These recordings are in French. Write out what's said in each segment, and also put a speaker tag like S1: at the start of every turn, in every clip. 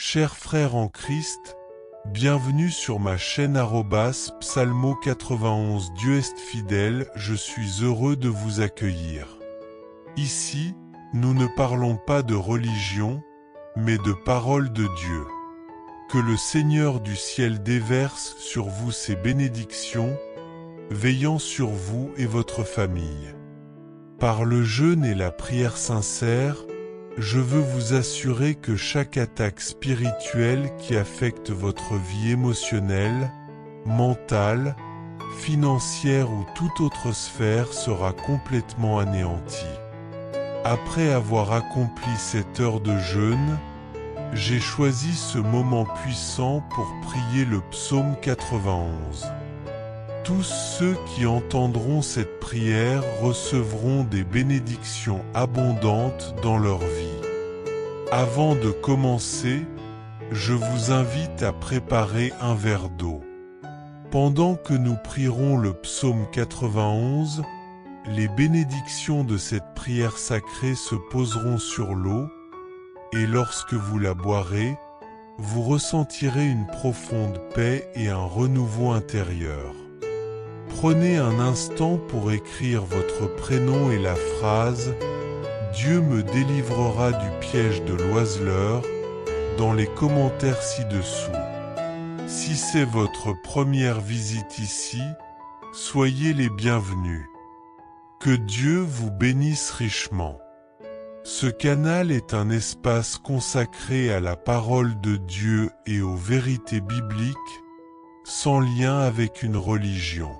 S1: Chers frères en Christ, bienvenue sur ma chaîne Psalmo 91. Dieu est fidèle, je suis heureux de vous accueillir. Ici, nous ne parlons pas de religion, mais de parole de Dieu. Que le Seigneur du ciel déverse sur vous ses bénédictions, veillant sur vous et votre famille. Par le jeûne et la prière sincère, je veux vous assurer que chaque attaque spirituelle qui affecte votre vie émotionnelle, mentale, financière ou toute autre sphère sera complètement anéantie. Après avoir accompli cette heure de jeûne, j'ai choisi ce moment puissant pour prier le psaume 91. Tous ceux qui entendront cette prière recevront des bénédictions abondantes dans leur vie. Avant de commencer, je vous invite à préparer un verre d'eau. Pendant que nous prierons le psaume 91, les bénédictions de cette prière sacrée se poseront sur l'eau, et lorsque vous la boirez, vous ressentirez une profonde paix et un renouveau intérieur. Prenez un instant pour écrire votre prénom et la phrase « Dieu me délivrera du piège de l'oiseleur » dans les commentaires ci-dessous. Si c'est votre première visite ici, soyez les bienvenus. Que Dieu vous bénisse richement. Ce canal est un espace consacré à la parole de Dieu et aux vérités bibliques, sans lien avec une religion.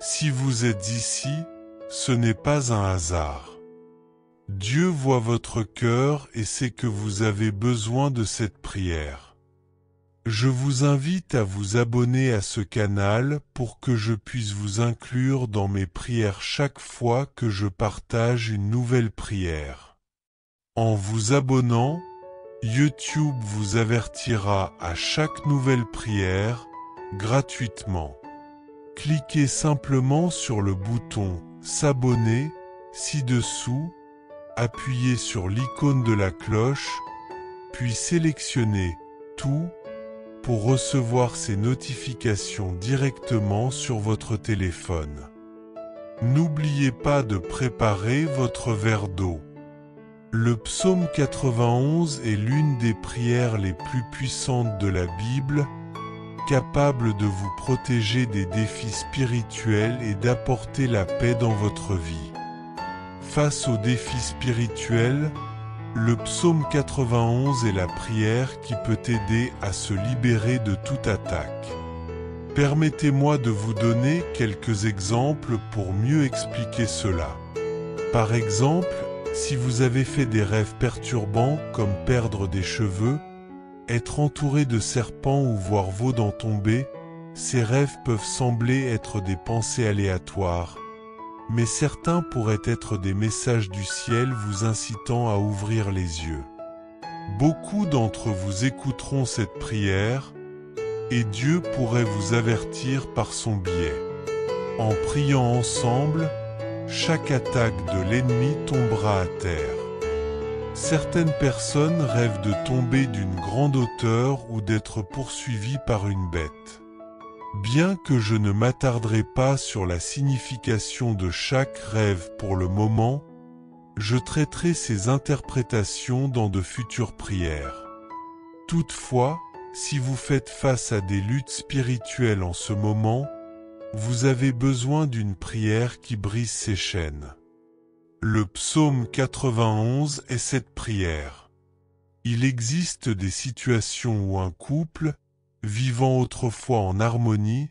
S1: Si vous êtes ici, ce n'est pas un hasard. Dieu voit votre cœur et sait que vous avez besoin de cette prière. Je vous invite à vous abonner à ce canal pour que je puisse vous inclure dans mes prières chaque fois que je partage une nouvelle prière. En vous abonnant, YouTube vous avertira à chaque nouvelle prière, gratuitement. Cliquez simplement sur le bouton « S'abonner » ci-dessous, appuyez sur l'icône de la cloche, puis sélectionnez « Tout » pour recevoir ces notifications directement sur votre téléphone. N'oubliez pas de préparer votre verre d'eau. Le psaume 91 est l'une des prières les plus puissantes de la Bible, capable de vous protéger des défis spirituels et d'apporter la paix dans votre vie. Face aux défis spirituels, le psaume 91 est la prière qui peut aider à se libérer de toute attaque. Permettez-moi de vous donner quelques exemples pour mieux expliquer cela. Par exemple, si vous avez fait des rêves perturbants comme perdre des cheveux, être entouré de serpents ou voir vos dents tomber, ces rêves peuvent sembler être des pensées aléatoires, mais certains pourraient être des messages du ciel vous incitant à ouvrir les yeux. Beaucoup d'entre vous écouteront cette prière, et Dieu pourrait vous avertir par son biais. En priant ensemble, chaque attaque de l'ennemi tombera à terre. Certaines personnes rêvent de tomber d'une grande hauteur ou d'être poursuivies par une bête. Bien que je ne m'attarderai pas sur la signification de chaque rêve pour le moment, je traiterai ces interprétations dans de futures prières. Toutefois, si vous faites face à des luttes spirituelles en ce moment, vous avez besoin d'une prière qui brise ces chaînes. Le psaume 91 est cette prière. Il existe des situations où un couple, vivant autrefois en harmonie,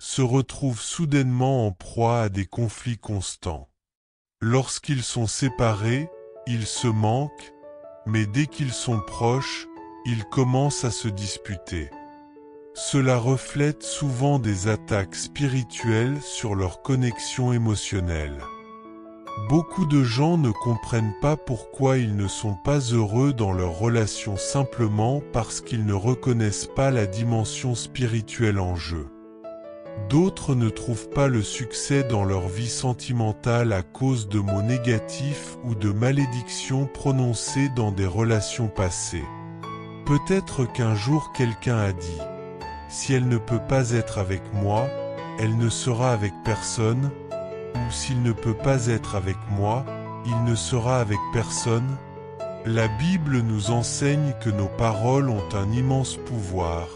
S1: se retrouve soudainement en proie à des conflits constants. Lorsqu'ils sont séparés, ils se manquent, mais dès qu'ils sont proches, ils commencent à se disputer. Cela reflète souvent des attaques spirituelles sur leur connexion émotionnelle. Beaucoup de gens ne comprennent pas pourquoi ils ne sont pas heureux dans leur relation simplement parce qu'ils ne reconnaissent pas la dimension spirituelle en jeu. D'autres ne trouvent pas le succès dans leur vie sentimentale à cause de mots négatifs ou de malédictions prononcées dans des relations passées. Peut-être qu'un jour quelqu'un a dit « Si elle ne peut pas être avec moi, elle ne sera avec personne » ou « S'il ne peut pas être avec moi, il ne sera avec personne ». La Bible nous enseigne que nos paroles ont un immense pouvoir.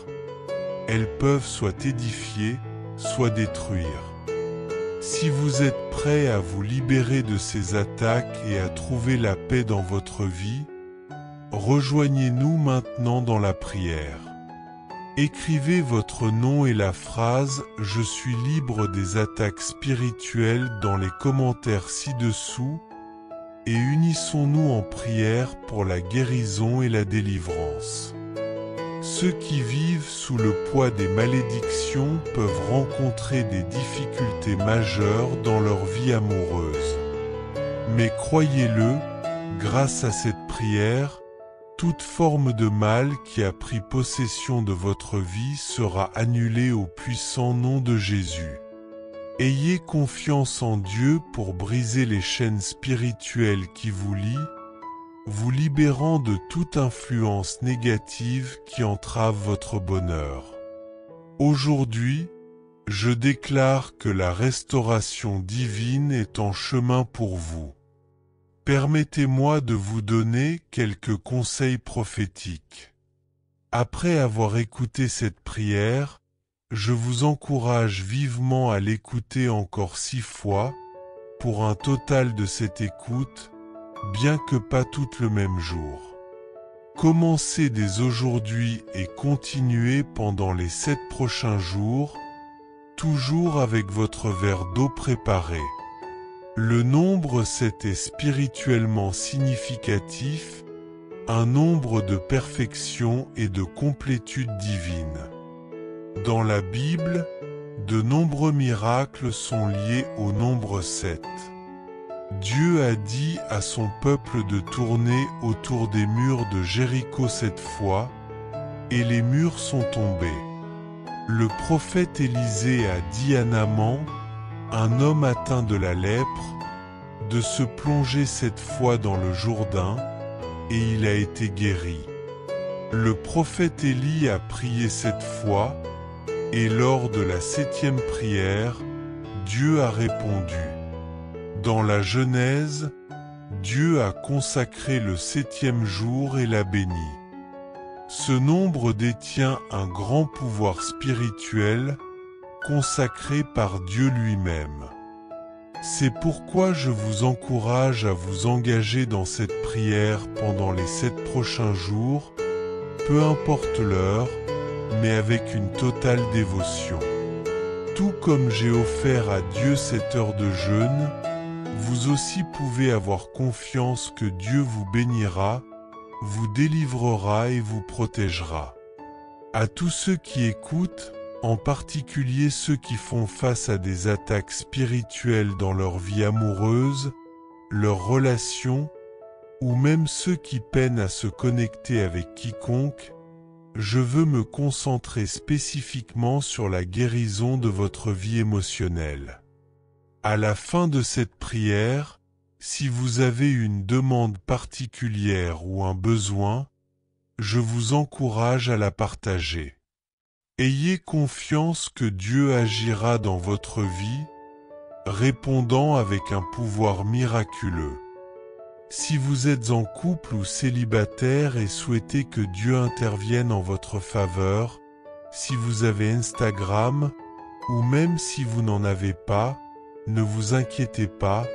S1: Elles peuvent soit édifier, soit détruire. Si vous êtes prêt à vous libérer de ces attaques et à trouver la paix dans votre vie, rejoignez-nous maintenant dans la prière. Écrivez votre nom et la phrase « Je suis libre des attaques spirituelles » dans les commentaires ci-dessous et unissons-nous en prière pour la guérison et la délivrance. Ceux qui vivent sous le poids des malédictions peuvent rencontrer des difficultés majeures dans leur vie amoureuse. Mais croyez-le, grâce à cette prière, toute forme de mal qui a pris possession de votre vie sera annulée au puissant nom de Jésus. Ayez confiance en Dieu pour briser les chaînes spirituelles qui vous lient, vous libérant de toute influence négative qui entrave votre bonheur. Aujourd'hui, je déclare que la restauration divine est en chemin pour vous. Permettez-moi de vous donner quelques conseils prophétiques. Après avoir écouté cette prière, je vous encourage vivement à l'écouter encore 6 fois, pour un total de cette écoute, bien que pas toutes le même jour. Commencez dès aujourd'hui et continuez pendant les 7 prochains jours, toujours avec votre verre d'eau préparé. Le nombre 7 est spirituellement significatif, un nombre de perfection et de complétude divine. Dans la Bible, de nombreux miracles sont liés au nombre 7. Dieu a dit à son peuple de tourner autour des murs de Jéricho 7 fois, et les murs sont tombés. Le prophète Élisée a dit à Naaman, un homme atteint de la lèpre, de se plonger 7 fois dans le Jourdain, et il a été guéri. Le prophète Élie a prié 7 fois, et lors de la 7e prière, Dieu a répondu. Dans la Genèse, Dieu a consacré le 7e jour et l'a béni. Ce nombre détient un grand pouvoir spirituel, consacré par Dieu lui-même. C'est pourquoi je vous encourage à vous engager dans cette prière pendant les 7 prochains jours, peu importe l'heure, mais avec une totale dévotion. Tout comme j'ai offert à Dieu 7 heures de jeûne, vous aussi pouvez avoir confiance que Dieu vous bénira, vous délivrera et vous protégera. À tous ceux qui écoutent, en particulier ceux qui font face à des attaques spirituelles dans leur vie amoureuse, leurs relations, ou même ceux qui peinent à se connecter avec quiconque, je veux me concentrer spécifiquement sur la guérison de votre vie émotionnelle. À la fin de cette prière, si vous avez une demande particulière ou un besoin, je vous encourage à la partager. Ayez confiance que Dieu agira dans votre vie, répondant avec un pouvoir miraculeux. Si vous êtes en couple ou célibataire et souhaitez que Dieu intervienne en votre faveur, si vous avez Instagram, ou même si vous n'en avez pas, ne vous inquiétez pas,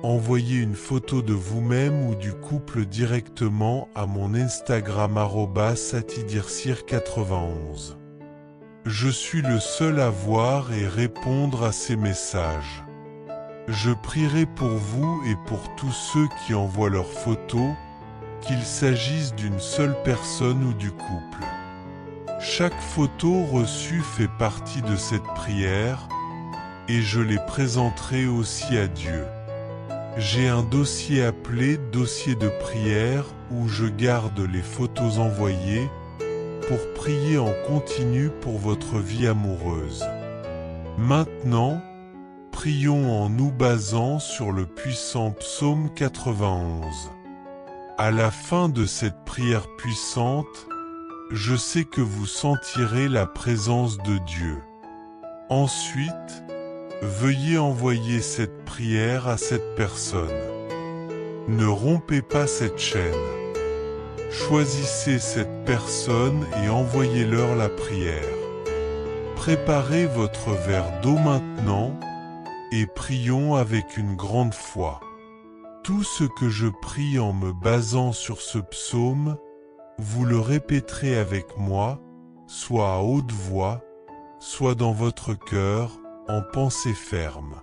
S1: envoyez une photo de vous-même ou du couple directement à mon Instagram @satidirsir91. Je suis le seul à voir et répondre à ces messages. Je prierai pour vous et pour tous ceux qui envoient leurs photos, qu'il s'agisse d'une seule personne ou du couple. Chaque photo reçue fait partie de cette prière, et je les présenterai aussi à Dieu. J'ai un dossier appelé « Dossier de prière » où je garde les photos envoyées pour prier en continu pour votre vie amoureuse. Maintenant, prions en nous basant sur le puissant psaume 91. À la fin de cette prière puissante, je sais que vous sentirez la présence de Dieu. Ensuite, veuillez envoyer cette prière à cette personne. Ne rompez pas cette chaîne. Choisissez cette personne et envoyez-leur la prière. Préparez votre verre d'eau maintenant et prions avec une grande foi. Tout ce que je prie en me basant sur ce psaume, vous le répéterez avec moi, soit à haute voix, soit dans votre cœur, en pensée ferme.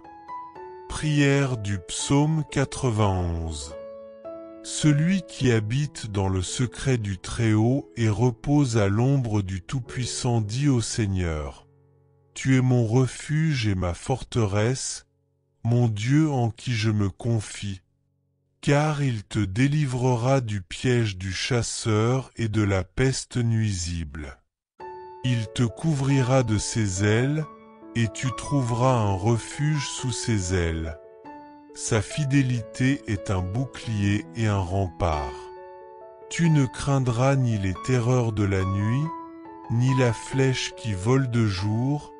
S1: Prière du psaume 91. Celui qui habite dans le secret du Très-Haut et repose à l'ombre du Tout-Puissant dit au Seigneur: Tu es mon refuge et ma forteresse, mon Dieu en qui je me confie. Car il te délivrera du piège du chasseur et de la peste nuisible. Il te couvrira de ses ailes, et tu trouveras un refuge sous ses ailes. Sa fidélité est un bouclier et un rempart. Tu ne craindras ni les terreurs de la nuit, ni la flèche qui vole de jour,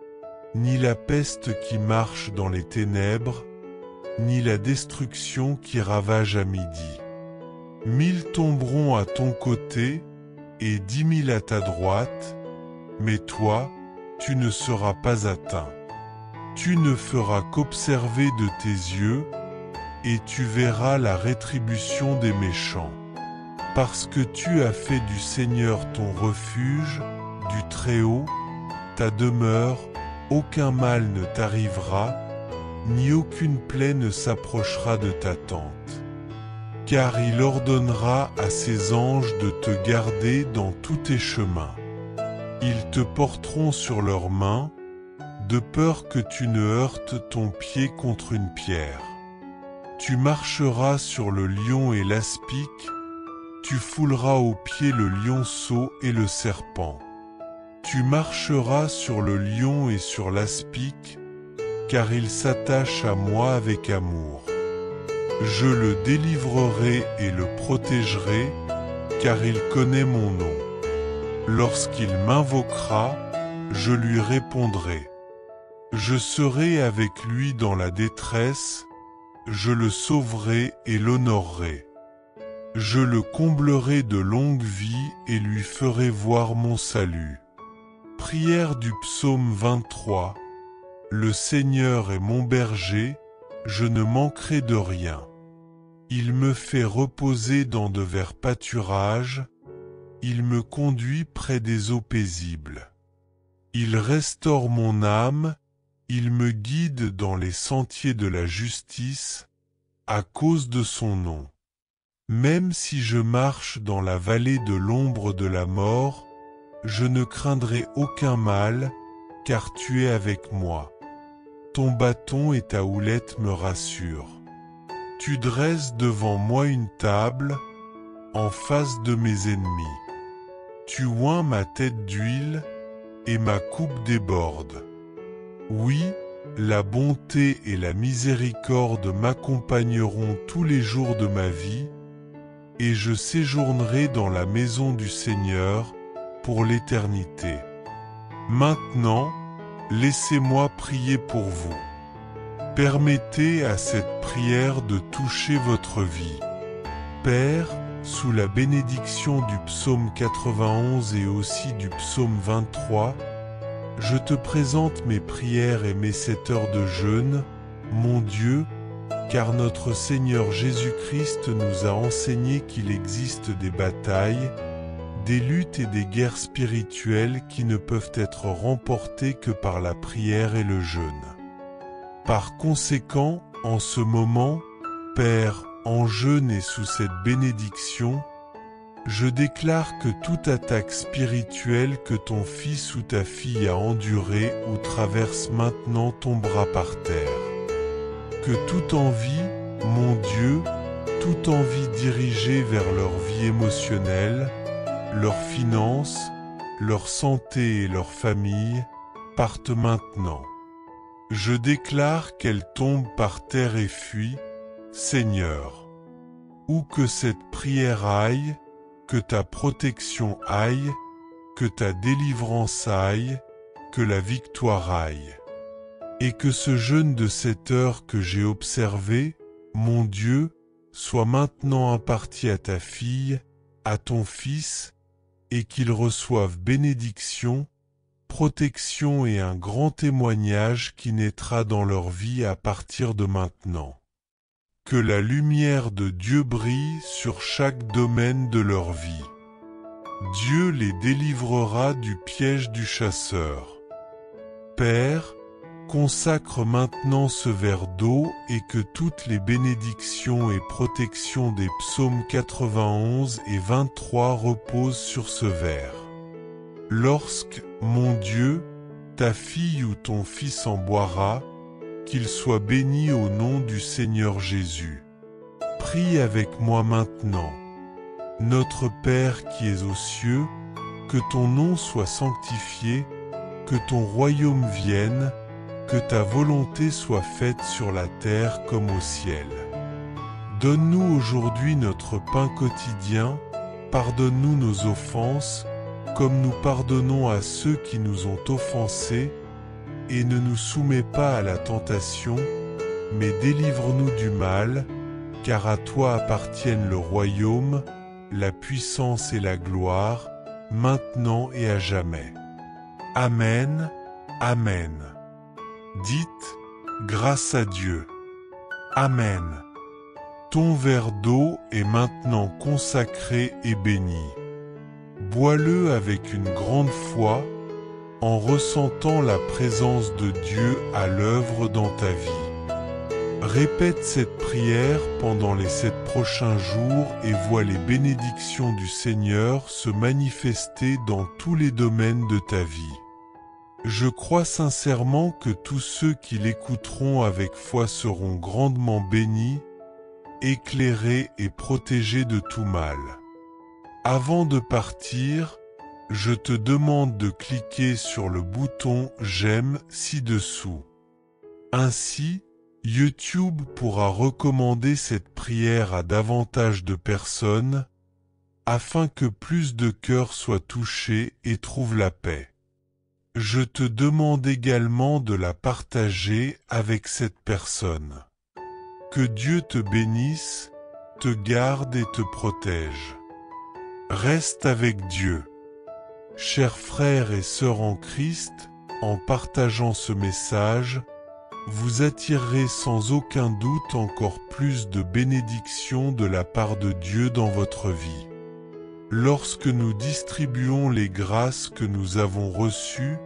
S1: ni la peste qui marche dans les ténèbres, ni la destruction qui ravage à midi. 1000 tomberont à ton côté, et 10 000 à ta droite, mais toi, tu ne seras pas atteint. Tu ne feras qu'observer de tes yeux, et tu verras la rétribution des méchants. Parce que tu as fait du Seigneur ton refuge, du Très-Haut, ta demeure, aucun mal ne t'arrivera, ni aucune plaie ne s'approchera de ta tente. Car il ordonnera à ses anges de te garder dans tous tes chemins. Ils te porteront sur leurs mains, de peur que tu ne heurtes ton pied contre une pierre. Tu marcheras sur le lion et l'aspic, tu fouleras aux pieds le lionceau et le serpent. Tu marcheras sur le lion et sur l'aspic, car il s'attache à moi avec amour. Je le délivrerai et le protégerai, car il connaît mon nom. Lorsqu'il m'invoquera, je lui répondrai. Je serai avec lui dans la détresse, je le sauverai et l'honorerai. Je le comblerai de longue vie et lui ferai voir mon salut. Prière du psaume 23. Le Seigneur est mon berger, je ne manquerai de rien. Il me fait reposer dans de verts pâturages, il me conduit près des eaux paisibles. Il restaure mon âme, il me guide dans les sentiers de la justice, à cause de son nom. Même si je marche dans la vallée de l'ombre de la mort, je ne craindrai aucun mal, car tu es avec moi. Ton bâton et ta houlette me rassurent. Tu dresses devant moi une table, en face de mes ennemis. Tu oins ma tête d'huile, et ma coupe déborde. Oui, la bonté et la miséricorde m'accompagneront tous les jours de ma vie, et je séjournerai dans la maison du Seigneur pour l'éternité. Maintenant, laissez-moi prier pour vous. Permettez à cette prière de toucher votre vie. Père, sous la bénédiction du psaume 91 et aussi du psaume 23, je te présente mes prières et mes 7 heures de jeûne, mon Dieu, car notre Seigneur Jésus-Christ nous a enseigné qu'il existe des batailles, des luttes et des guerres spirituelles qui ne peuvent être remportées que par la prière et le jeûne. Par conséquent, en ce moment, Père, en jeûne et sous cette bénédiction, je déclare que toute attaque spirituelle que ton fils ou ta fille a endurée ou traverse maintenant tombera par terre. Que toute envie, mon Dieu, toute envie dirigée vers leur vie émotionnelle, leurs finances, leur santé et leur famille, parte maintenant. Je déclare qu'elle tombe par terre et fuit, Seigneur. Où que cette prière aille, que ta protection aille, que ta délivrance aille, que la victoire aille. Et que ce jeûne de 7 heures que j'ai observé, mon Dieu, soit maintenant imparti à ta fille, à ton fils, et qu'ils reçoivent bénédiction, protection et un grand témoignage qui naîtra dans leur vie à partir de maintenant. Que la lumière de Dieu brille sur chaque domaine de leur vie. Dieu les délivrera du piège du chasseur. Père, consacre maintenant ce verre d'eau et que toutes les bénédictions et protections des psaumes 91 et 23 reposent sur ce verre. Lorsque, mon Dieu, ta fille ou ton fils en boira, qu'il soit béni au nom du Seigneur Jésus. Prie avec moi maintenant. Notre Père qui es aux cieux, que ton nom soit sanctifié, que ton royaume vienne, que ta volonté soit faite sur la terre comme au ciel. Donne-nous aujourd'hui notre pain quotidien, pardonne-nous nos offenses, comme nous pardonnons à ceux qui nous ont offensés, et ne nous soumets pas à la tentation, mais délivre-nous du mal, car à toi appartiennent le royaume, la puissance et la gloire, maintenant et à jamais. Amen, Amen. Dites, grâce à Dieu. Amen. Ton verre d'eau est maintenant consacré et béni. Bois-le avec une grande foi, en ressentant la présence de Dieu à l'œuvre dans ta vie. Répète cette prière pendant les 7 prochains jours et vois les bénédictions du Seigneur se manifester dans tous les domaines de ta vie. Je crois sincèrement que tous ceux qui l'écouteront avec foi seront grandement bénis, éclairés et protégés de tout mal. Avant de partir, je te demande de cliquer sur le bouton « J'aime » ci-dessous. Ainsi, YouTube pourra recommander cette prière à davantage de personnes, afin que plus de cœurs soient touchés et trouvent la paix. Je te demande également de la partager avec cette personne. Que Dieu te bénisse, te garde et te protège. Reste avec Dieu. Chers frères et sœurs en Christ, en partageant ce message, vous attirerez sans aucun doute encore plus de bénédictions de la part de Dieu dans votre vie. Lorsque nous distribuons les grâces que nous avons reçues,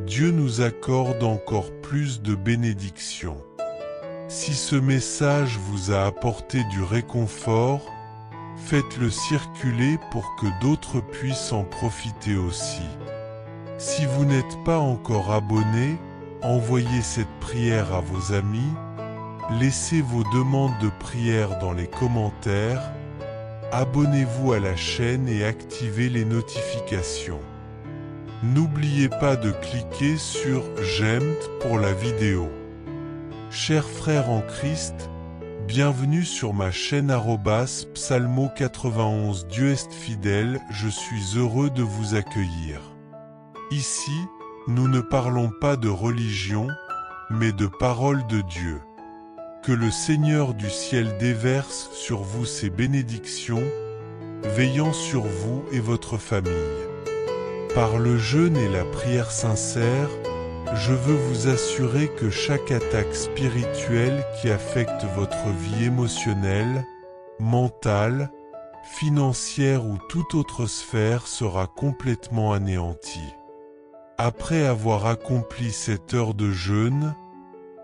S1: Dieu nous accorde encore plus de bénédictions. Si ce message vous a apporté du réconfort, faites-le circuler pour que d'autres puissent en profiter aussi. Si vous n'êtes pas encore abonné, envoyez cette prière à vos amis, laissez vos demandes de prière dans les commentaires, abonnez-vous à la chaîne et activez les notifications. N'oubliez pas de cliquer sur « J'aime » pour la vidéo. Chers frères en Christ, bienvenue sur ma chaîne @psalmo91 Dieu est fidèle, je suis heureux de vous accueillir. Ici, nous ne parlons pas de religion, mais de parole de Dieu. Que le Seigneur du ciel déverse sur vous ses bénédictions, veillant sur vous et votre famille. Par le jeûne et la prière sincère, je veux vous assurer que chaque attaque spirituelle qui affecte votre vie émotionnelle, mentale, financière ou toute autre sphère sera complètement anéantie. Après avoir accompli cette heure de jeûne,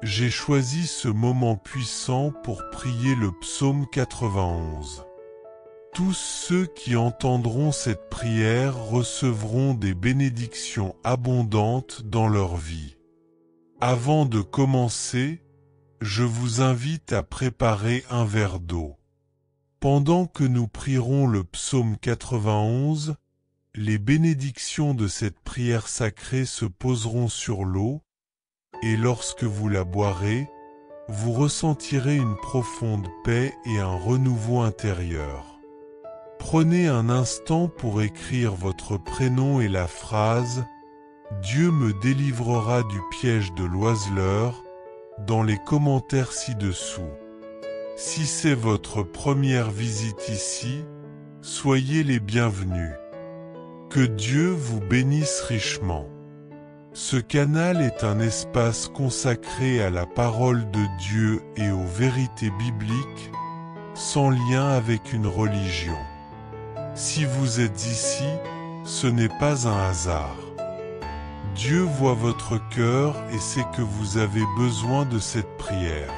S1: j'ai choisi ce moment puissant pour prier le psaume 91. Tous ceux qui entendront cette prière recevront des bénédictions abondantes dans leur vie. Avant de commencer, je vous invite à préparer un verre d'eau. Pendant que nous prierons le psaume 91, les bénédictions de cette prière sacrée se poseront sur l'eau, et lorsque vous la boirez, vous ressentirez une profonde paix et un renouveau intérieur. Prenez un instant pour écrire votre prénom et la phrase « Dieu me délivrera du piège de l'oiseleur » dans les commentaires ci-dessous. Si c'est votre première visite ici, soyez les bienvenus. Que Dieu vous bénisse richement. Ce canal est un espace consacré à la parole de Dieu et aux vérités bibliques, sans lien avec une religion. Si vous êtes ici, ce n'est pas un hasard. Dieu voit votre cœur et sait que vous avez besoin de cette prière.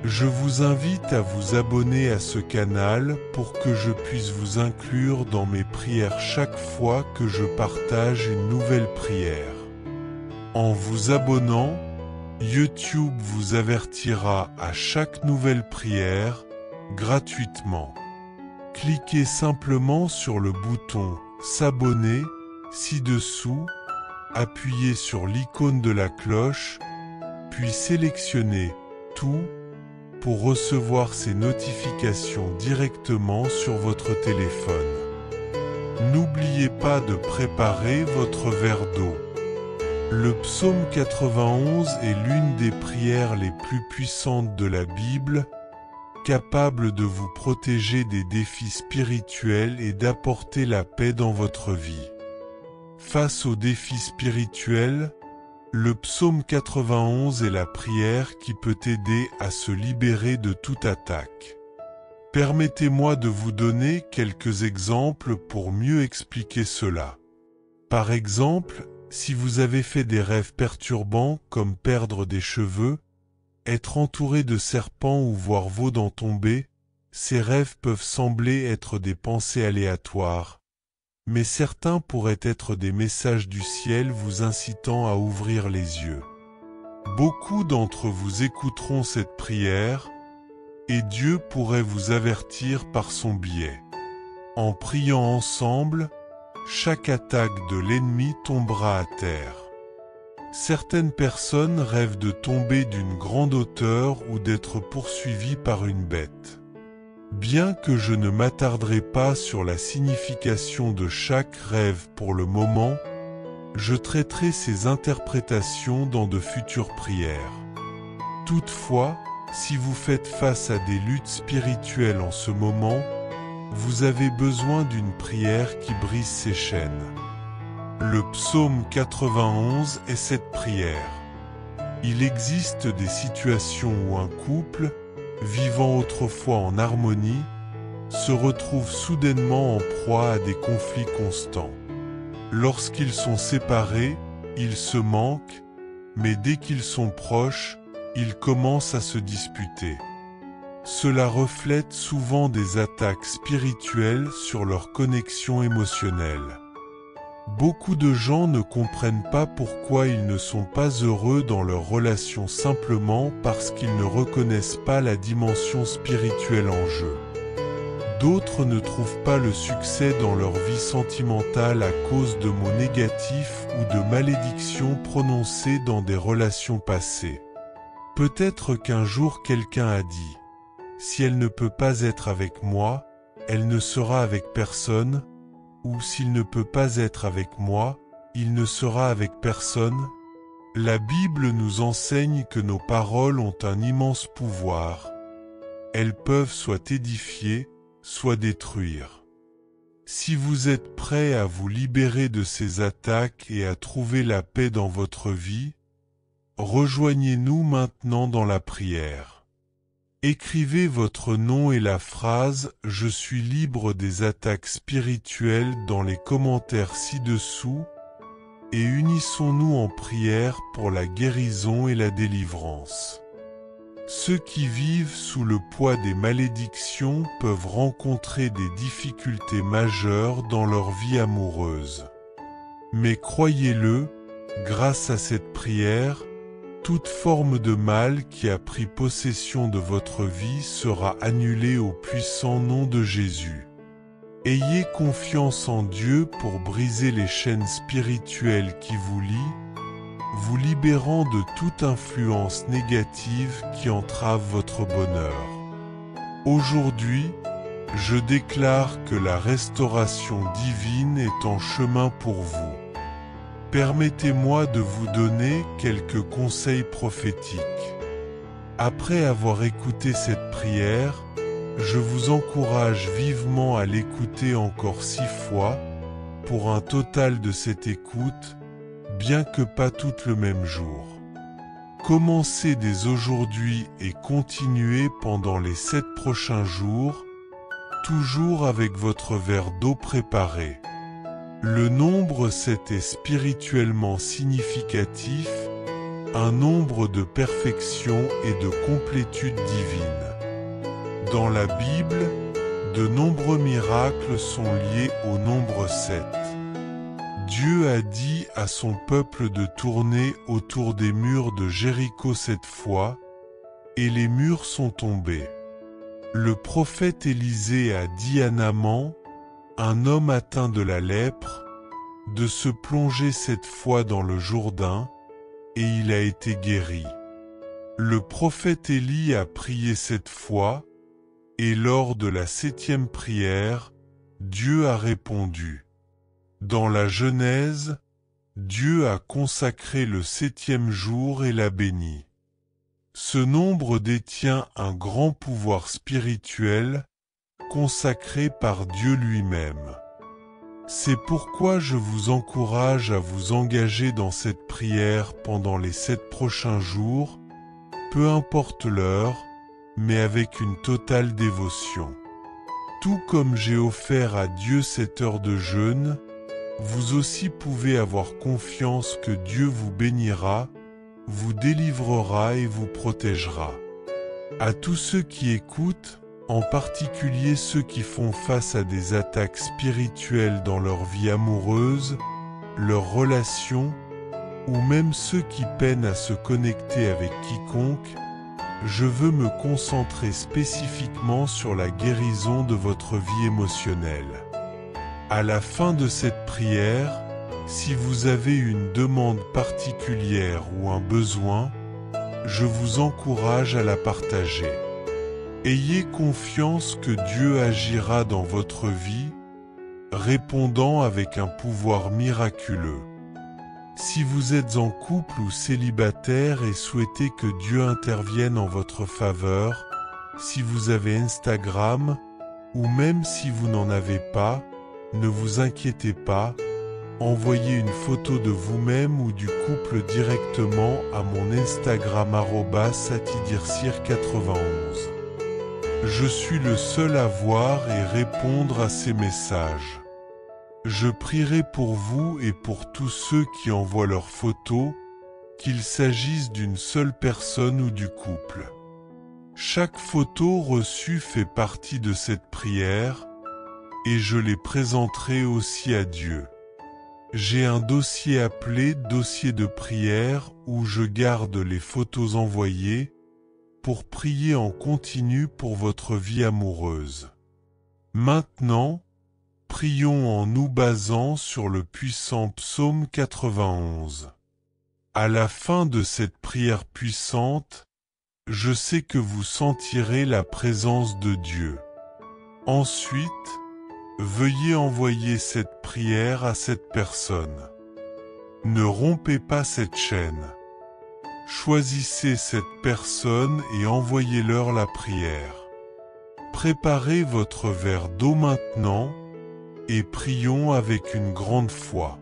S1: Je vous invite à vous abonner à ce canal pour que je puisse vous inclure dans mes prières chaque fois que je partage une nouvelle prière. En vous abonnant, YouTube vous avertira à chaque nouvelle prière, gratuitement. Cliquez simplement sur le bouton « S'abonner » ci-dessous, appuyez sur l'icône de la cloche, puis sélectionnez « Tout » pour recevoir ces notifications directement sur votre téléphone. N'oubliez pas de préparer votre verre d'eau. Le psaume 91 est l'une des prières les plus puissantes de la Bible, capable de vous protéger des défis spirituels et d'apporter la paix dans votre vie. Face aux défis spirituels, le psaume 91 est la prière qui peut aider à se libérer de toute attaque. Permettez-moi de vous donner quelques exemples pour mieux expliquer cela. Par exemple, si vous avez fait des rêves perturbants comme perdre des cheveux, être entouré de serpents ou voir vos dents tomber, ces rêves peuvent sembler être des pensées aléatoires. Mais certains pourraient être des messages du ciel vous incitant à ouvrir les yeux. Beaucoup d'entre vous écouteront cette prière, et Dieu pourrait vous avertir par son biais. En priant ensemble, chaque attaque de l'ennemi tombera à terre. Certaines personnes rêvent de tomber d'une grande hauteur ou d'être poursuivies par une bête. Bien que je ne m'attarderai pas sur la signification de chaque rêve pour le moment, je traiterai ces interprétations dans de futures prières. Toutefois, si vous faites face à des luttes spirituelles en ce moment, vous avez besoin d'une prière qui brise ces chaînes. Le psaume 91 est cette prière. Il existe des situations où un couple, vivant autrefois en harmonie, se retrouve soudainement en proie à des conflits constants. Lorsqu'ils sont séparés, ils se manquent, mais dès qu'ils sont proches, ils commencent à se disputer. Cela reflète souvent des attaques spirituelles sur leur connexion émotionnelle. Beaucoup de gens ne comprennent pas pourquoi ils ne sont pas heureux dans leur relation simplement parce qu'ils ne reconnaissent pas la dimension spirituelle en jeu. D'autres ne trouvent pas le succès dans leur vie sentimentale à cause de mots négatifs ou de malédictions prononcées dans des relations passées. Peut-être qu'un jour quelqu'un a dit « Si elle ne peut pas être avec moi, elle ne sera avec personne » ou « S'il ne peut pas être avec moi, il ne sera avec personne ». La Bible nous enseigne que nos paroles ont un immense pouvoir. Elles peuvent soit édifier, soit détruire. Si vous êtes prêt à vous libérer de ces attaques et à trouver la paix dans votre vie, rejoignez-nous maintenant dans la prière. Écrivez votre nom et la phrase « Je suis libre des attaques spirituelles » dans les commentaires ci-dessous et unissons-nous en prière pour la guérison et la délivrance. Ceux qui vivent sous le poids des malédictions peuvent rencontrer des difficultés majeures dans leur vie amoureuse. Mais croyez-le, grâce à cette prière, toute forme de mal qui a pris possession de votre vie sera annulée au puissant nom de Jésus. Ayez confiance en Dieu pour briser les chaînes spirituelles qui vous lient, vous libérant de toute influence négative qui entrave votre bonheur. Aujourd'hui, Je déclare que la restauration divine est en chemin pour vous. Permettez-moi de vous donner quelques conseils prophétiques. Après avoir écouté cette prière, je vous encourage vivement à l'écouter encore 6 fois, pour un total de cette écoute, bien que pas toutes le même jour. Commencez dès aujourd'hui et continuez pendant les 7 prochains jours, toujours avec votre verre d'eau préparé. Le nombre 7 est spirituellement significatif, un nombre de perfection et de complétude divine. Dans la Bible, de nombreux miracles sont liés au nombre 7. Dieu a dit à son peuple de tourner autour des murs de Jéricho 7 fois, et les murs sont tombés. Le prophète Élisée a dit à Naaman, un homme atteint de la lèpre, de se plonger 7 fois dans le Jourdain, et il a été guéri. Le prophète Élie a prié 7 fois, et lors de la 7e prière, Dieu a répondu. Dans la Genèse, Dieu a consacré le 7e jour et l'a béni. Ce nombre détient un grand pouvoir spirituel, consacré par Dieu lui-même. C'est pourquoi je vous encourage à vous engager dans cette prière pendant les 7 prochains jours, peu importe l'heure, mais avec une totale dévotion. Tout comme j'ai offert à Dieu 7 heures de jeûne, vous aussi pouvez avoir confiance que Dieu vous bénira, vous délivrera et vous protégera. À tous ceux qui écoutent, en particulier ceux qui font face à des attaques spirituelles dans leur vie amoureuse, leurs relations, ou même ceux qui peinent à se connecter avec quiconque, je veux me concentrer spécifiquement sur la guérison de votre vie émotionnelle. À la fin de cette prière, si vous avez une demande particulière ou un besoin, je vous encourage à la partager. Ayez confiance que Dieu agira dans votre vie, répondant avec un pouvoir miraculeux. Si vous êtes en couple ou célibataire et souhaitez que Dieu intervienne en votre faveur, si vous avez Instagram, ou même si vous n'en avez pas, ne vous inquiétez pas, envoyez une photo de vous-même ou du couple directement à mon Instagram @satidircir91. Je suis le seul à voir et répondre à ces messages. Je prierai pour vous et pour tous ceux qui envoient leurs photos, qu'il s'agisse d'une seule personne ou du couple. Chaque photo reçue fait partie de cette prière, et je les présenterai aussi à Dieu. J'ai un dossier appelé dossier de prière où je garde les photos envoyées pour prier en continu pour votre vie amoureuse. Maintenant, prions en nous basant sur le puissant psaume 91. À la fin de cette prière puissante, je sais que vous sentirez la présence de Dieu. Ensuite, veuillez envoyer cette prière à cette personne. Ne rompez pas cette chaîne. Choisissez cette personne et envoyez-leur la prière. Préparez votre verre d'eau maintenant et prions avec une grande foi.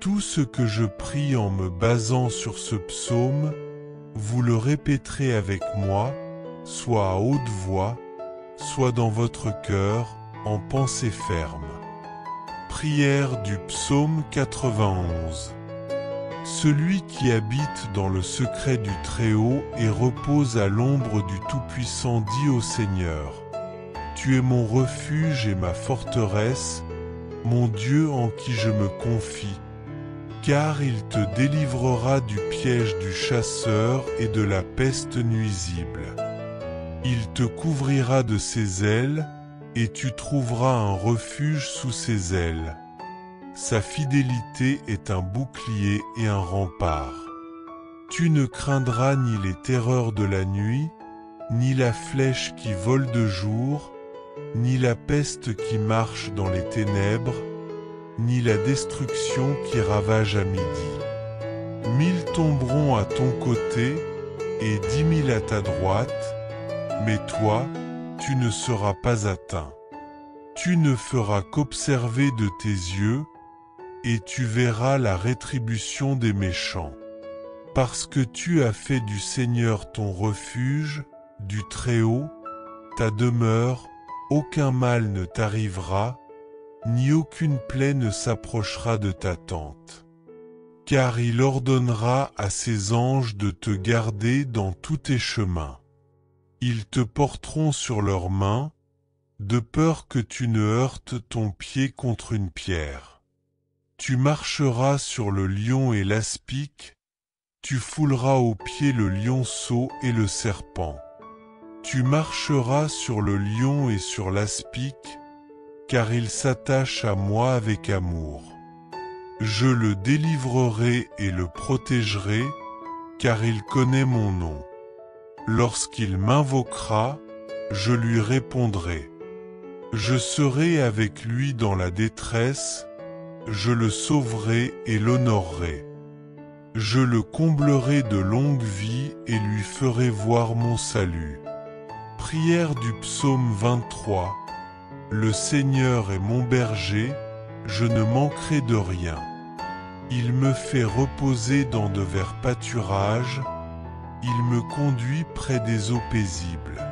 S1: Tout ce que je prie en me basant sur ce psaume, vous le répéterez avec moi, soit à haute voix, soit dans votre cœur, en pensée ferme. Prière du psaume 91. Celui qui habite dans le secret du Très-Haut et repose à l'ombre du Tout-Puissant dit au Seigneur: Tu es mon refuge et ma forteresse, mon Dieu en qui je me confie, car il te délivrera du piège du chasseur et de la peste nuisible. Il te couvrira de ses ailes, et tu trouveras un refuge sous ses ailes. Sa fidélité est un bouclier et un rempart. Tu ne craindras ni les terreurs de la nuit, ni la flèche qui vole de jour, ni la peste qui marche dans les ténèbres, ni la destruction qui ravage à midi. 1000 tomberont à ton côté, et 10 000 à ta droite, mais toi, tu ne seras pas atteint. Tu ne feras qu'observer de tes yeux, et tu verras la rétribution des méchants. Parce que tu as fait du Seigneur ton refuge, du Très-Haut, ta demeure, aucun mal ne t'arrivera, ni aucune plaie ne s'approchera de ta tente. Car il ordonnera à ses anges de te garder dans tous tes chemins. Ils te porteront sur leurs mains, de peur que tu ne heurtes ton pied contre une pierre. Tu marcheras sur le lion et l'aspic, tu fouleras aux pieds le lionceau et le serpent. Tu marcheras sur le lion et sur l'aspic, car il s'attache à moi avec amour. Je le délivrerai et le protégerai, car il connaît mon nom. Lorsqu'il m'invoquera, je lui répondrai. Je serai avec lui dans la détresse, je le sauverai et l'honorerai. Je le comblerai de longue vie et lui ferai voir mon salut. Prière du psaume 23. Le Seigneur est mon berger, je ne manquerai de rien. Il me fait reposer dans de verts pâturages, il me conduit près des eaux paisibles.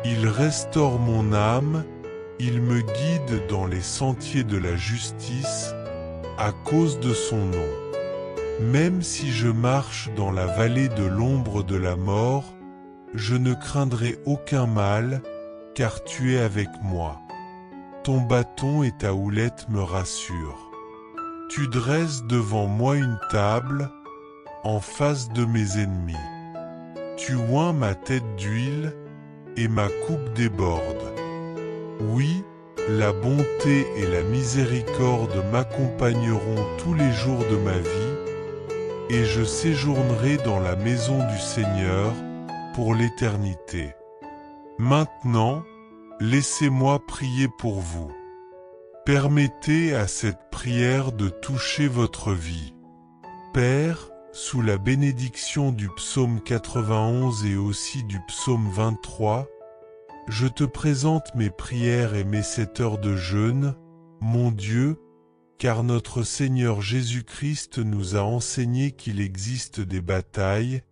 S1: Il restaure mon âme, il me guide dans les sentiers de la justice, à cause de son nom. Même si je marche dans la vallée de l'ombre de la mort, je ne craindrai aucun mal, car tu es avec moi. Ton bâton et ta houlette me rassurent. Tu dresses devant moi une table, en face de mes ennemis. Tu oins ma tête d'huile, et ma coupe déborde. Oui, la bonté et la miséricorde m'accompagneront tous les jours de ma vie, et je séjournerai dans la maison du Seigneur pour l'éternité. Maintenant, laissez-moi prier pour vous. Permettez à cette prière de toucher votre vie. Père, sous la bénédiction du psaume 91 et aussi du psaume 23, je te présente mes prières et mes 7 heures de jeûne, mon Dieu, car notre Seigneur Jésus-Christ nous a enseigné qu'il existe des batailles,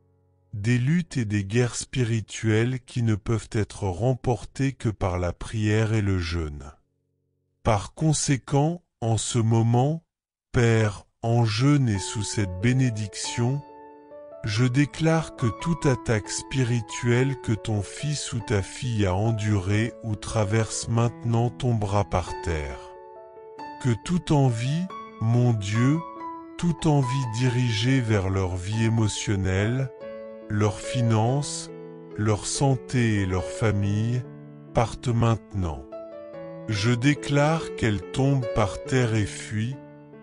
S1: des luttes et des guerres spirituelles qui ne peuvent être remportées que par la prière et le jeûne. Par conséquent, en ce moment, Père, en jeûne et sous cette bénédiction, je déclare que toute attaque spirituelle que ton fils ou ta fille a endurée ou traverse maintenant tombera par terre. Que toute envie, mon Dieu, toute envie dirigée vers leur vie émotionnelle, leurs finances, leur santé et leur famille, parte maintenant. Je déclare qu'elle tombe par terre et fuit,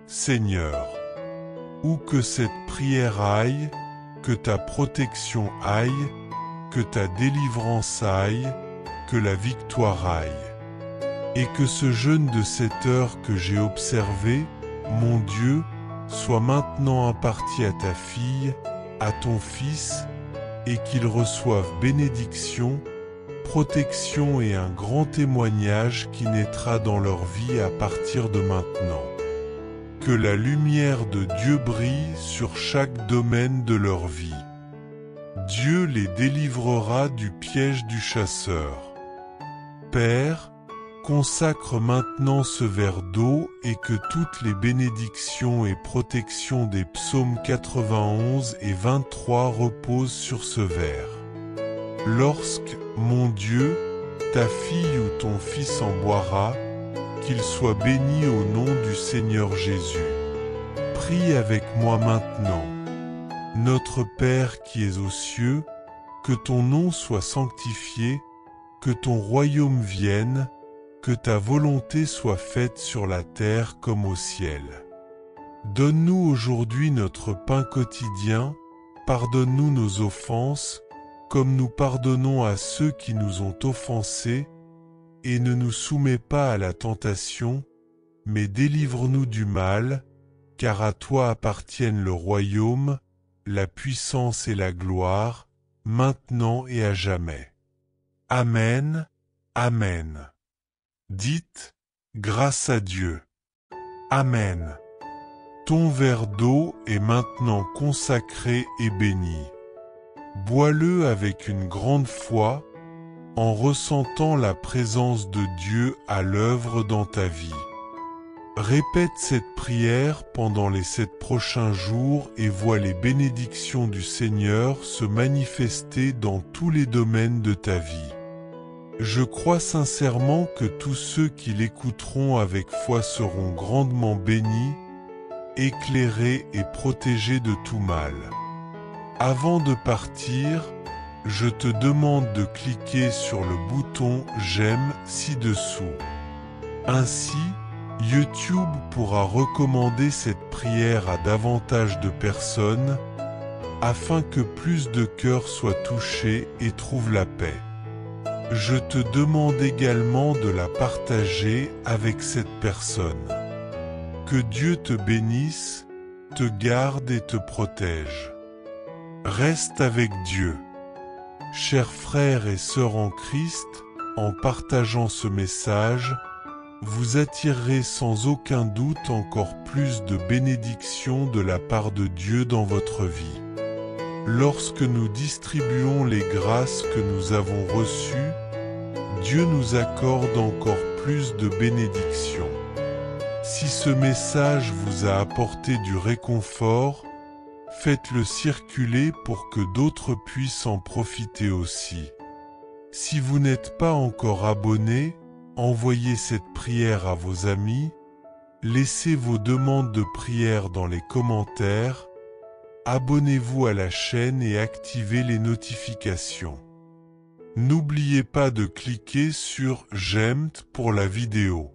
S1: Seigneur. Où que cette prière aille, que ta protection aille, que ta délivrance aille, que la victoire aille. Et que ce jeûne de 7 heures que j'ai observé, mon Dieu, soit maintenant imparti à ta fille, à ton fils, et qu'ils reçoivent bénédiction, protection et un grand témoignage qui naîtra dans leur vie à partir de maintenant. Que la lumière de Dieu brille sur chaque domaine de leur vie. Dieu les délivrera du piège du chasseur. Père, consacre maintenant ce verre d'eau et que toutes les bénédictions et protections des psaumes 91 et 23 reposent sur ce verre. Lorsque, mon Dieu, ta fille ou ton fils en boira, qu'il soit béni au nom du Seigneur Jésus. Prie avec moi maintenant. Notre Père qui es aux cieux, que ton nom soit sanctifié, que ton royaume vienne, que ta volonté soit faite sur la terre comme au ciel. Donne-nous aujourd'hui notre pain quotidien, pardonne-nous nos offenses, comme nous pardonnons à ceux qui nous ont offensés, et ne nous soumets pas à la tentation, mais délivre-nous du mal, car à toi appartiennent le royaume, la puissance et la gloire, maintenant et à jamais. Amen, Amen. Dites, grâce à Dieu. Amen. Ton verre d'eau est maintenant consacré et béni. Bois-le avec une grande foi, en ressentant la présence de Dieu à l'œuvre dans ta vie. Répète cette prière pendant les 7 prochains jours et vois les bénédictions du Seigneur se manifester dans tous les domaines de ta vie. Je crois sincèrement que tous ceux qui l'écouteront avec foi seront grandement bénis, éclairés et protégés de tout mal. Avant de partir, je te demande de cliquer sur le bouton « J'aime » ci-dessous. Ainsi, YouTube pourra recommander cette prière à davantage de personnes, afin que plus de cœurs soient touchés et trouvent la paix. Je te demande également de la partager avec cette personne. Que Dieu te bénisse, te garde et te protège. Reste avec Dieu. Chers frères et sœurs en Christ, en partageant ce message, vous attirerez sans aucun doute encore plus de bénédictions de la part de Dieu dans votre vie. Lorsque nous distribuons les grâces que nous avons reçues, Dieu nous accorde encore plus de bénédictions. Si ce message vous a apporté du réconfort, faites-le circuler pour que d'autres puissent en profiter aussi. Si vous n'êtes pas encore abonné, envoyez cette prière à vos amis, laissez vos demandes de prière dans les commentaires, abonnez-vous à la chaîne et activez les notifications. N'oubliez pas de cliquer sur « J'aime » pour la vidéo.